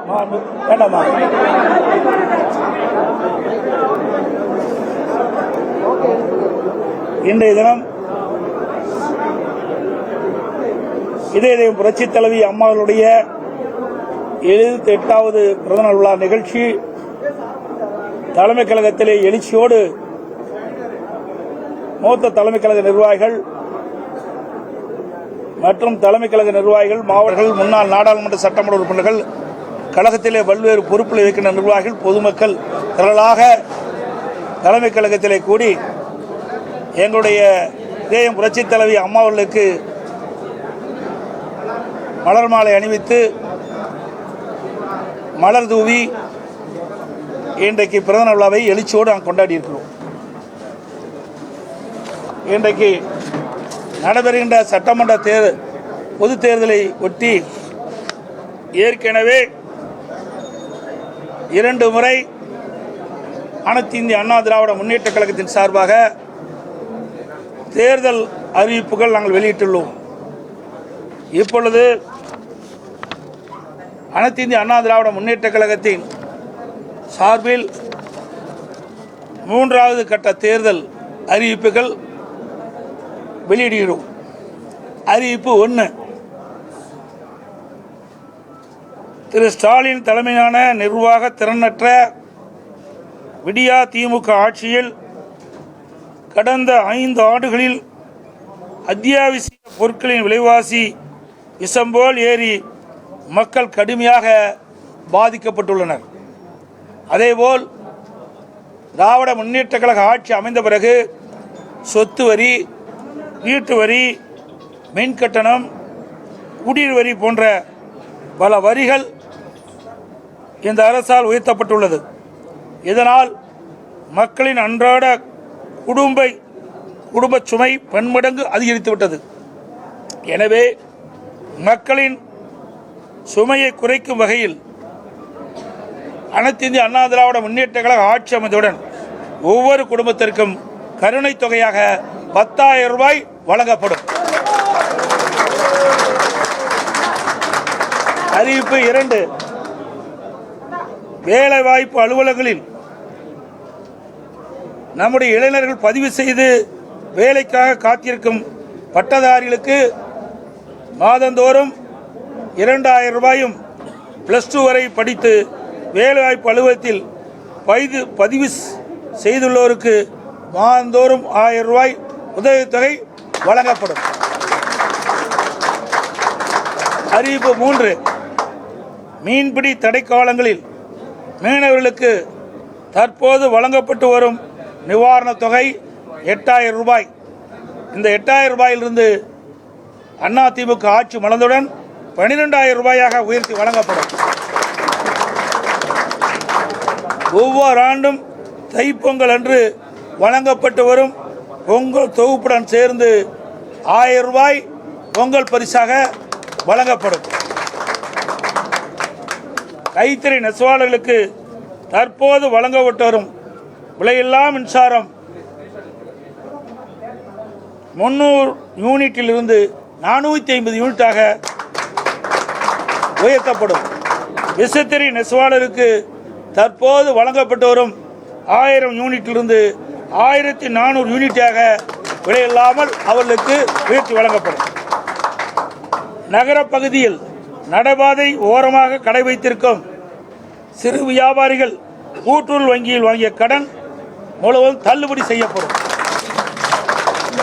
வேண்டாமா? இன்றைய தினம் இதய புரட்சி தலைவி அம்மாவுடைய 78வது பிறந்தநாள் விழா நிகழ்ச்சி தலைமை கழகத்திலே எழுச்சியோடு மூத்த தலைமை கழக நிர்வாகிகள் மற்றும் தலைமை கழக நிர்வாகிகள், மாவட்டங்கள், முன்னாள் நாடாளுமன்ற சட்டமன்ற உறுப்பினர்கள், கழகத்திலே பல்வேறு பொறுப்பில் இருக்கின்ற நிர்வாகிகள், பொதுமக்கள் திரளாக தலைமை கழகத்திலே கூடி எங்களுடைய இதய புரட்சி தலைவி அம்மாவர்களுக்கு மலர் மாலை அணிவித்து மலர் தூவி இன்றைக்கு பிறந்த விழாவை எழுச்சியோடு நாங்கள் கொண்டாடி இருக்கிறோம். இன்றைக்கு நடைபெறுகின்ற சட்டமன்ற பொது தேர்தலை ஒட்டி ஏற்கனவே 2 முறை அனைத்து இந்திய அண்ணா திராவிட முன்னேற்ற கழகத்தின் சார்பாக தேர்தல் அறிவிப்புகள் நாங்கள் வெளியிட்டுள்ளோம். இப்பொழுது அனைத்து இந்திய அண்ணா திராவிட முன்னேற்ற கழகத்தின் சார்பில் 3வது கட்ட தேர்தல் அறிவிப்புகள் வெளியிடுகிறோம். அறிவிப்பு 1. திரு ஸ்டாலின் தலைமையிலான நிர்வாக திறனற்ற விடியா திமுக ஆட்சியில் கடந்த 5 ஆண்டுகளில் அத்தியாவசிய பொருட்களின் விலைவாசி விஷம்போல் ஏறி மக்கள் கடுமையாக பாதிக்கப்பட்டுள்ளனர். அதேபோல் திராவிட முன்னேற்ற கழக ஆட்சி அமைந்த பிறகு சொத்து வரி, வீட்டு வரி, மின் கட்டணம், குடிநீர் வரி போன்ற பல வரிகள் இந்த அரசால் உயர்த்தப்பட்டுள்ளது. இதனால் மக்களின் அன்றாட குடும்ப சுமை பன்மடங்கு அதிகரித்துவிட்டது. எனவே மக்களின் சுமையை குறைக்கும் வகையில் அனைத்து இந்திய அண்ணா திராவிட முன்னேற்ற கழக ஆட்சி அமைந்தவுடன் ஒவ்வொரு குடும்பத்திற்கும் கருணை தொகையாக 10,000 ரூபாய் வழங்கப்படும். அறிவிப்பு 2. வேலைவாய்ப்பு அலுவலகங்களில் நம்முடைய இளைஞர்கள் பதிவு செய்து வேலைக்காக காத்திருக்கும் பட்டதாரிகளுக்கு மாதந்தோறும் 2,000 ரூபாயும் +2 வரை படித்து வேலைவாய்ப்பு அலுவலகத்தில் பதிவு செய்துள்ளோருக்கு மாதந்தோறும் 1000 ரூபாய் உதவித்தொகை வழங்கப்படும். அறிவிப்பு 3. மீன்பிடி தடைக்காலங்களில் மீனவர்களுக்கு தற்போது வழங்கப்பட்டு வரும் நிவாரணத் தொகை 8,000 ரூபாய். இந்த 8,000 ரூபாயிலிருந்து அதிமுக ஆட்சி மலர்ந்தவுடன் 12,000 ரூபாயாக உயர்த்தி வழங்கப்படும். ஒவ்வொரு ஆண்டும் தைப்பொங்கல் அன்று வழங்கப்பட்டு வரும் பொங்கல் தொகுப்புடன் சேர்ந்து 1000 ரூபாய் பொங்கல் பரிசாக வழங்கப்படும். கைத்தறி நெசவாளர்களுக்கு தற்போது வழங்கப்பட்டு வரும் விலையில்லா மின்சாரம் 300 யூனிட்டிலிருந்து 450 யூனிட்டாக உயர்த்தப்படும். விசைத்தறி நெசவாளருக்கு தற்போது வழங்கப்பட்டு வரும் 1000 யூனிட்டிலிருந்து 1400 யூனிட்டாக விலையில்லாமல் அவர்களுக்கு உயர்த்தி வழங்கப்படும். நகர பகுதியில் நடைபாதை ஓரமாக கடை வைத்திருக்கும் சிறு வியாபாரிகள் கூட்டுறவு வங்கியில் வாங்கிய கடன் முழுவதும் தள்ளுபடி செய்யப்படும்.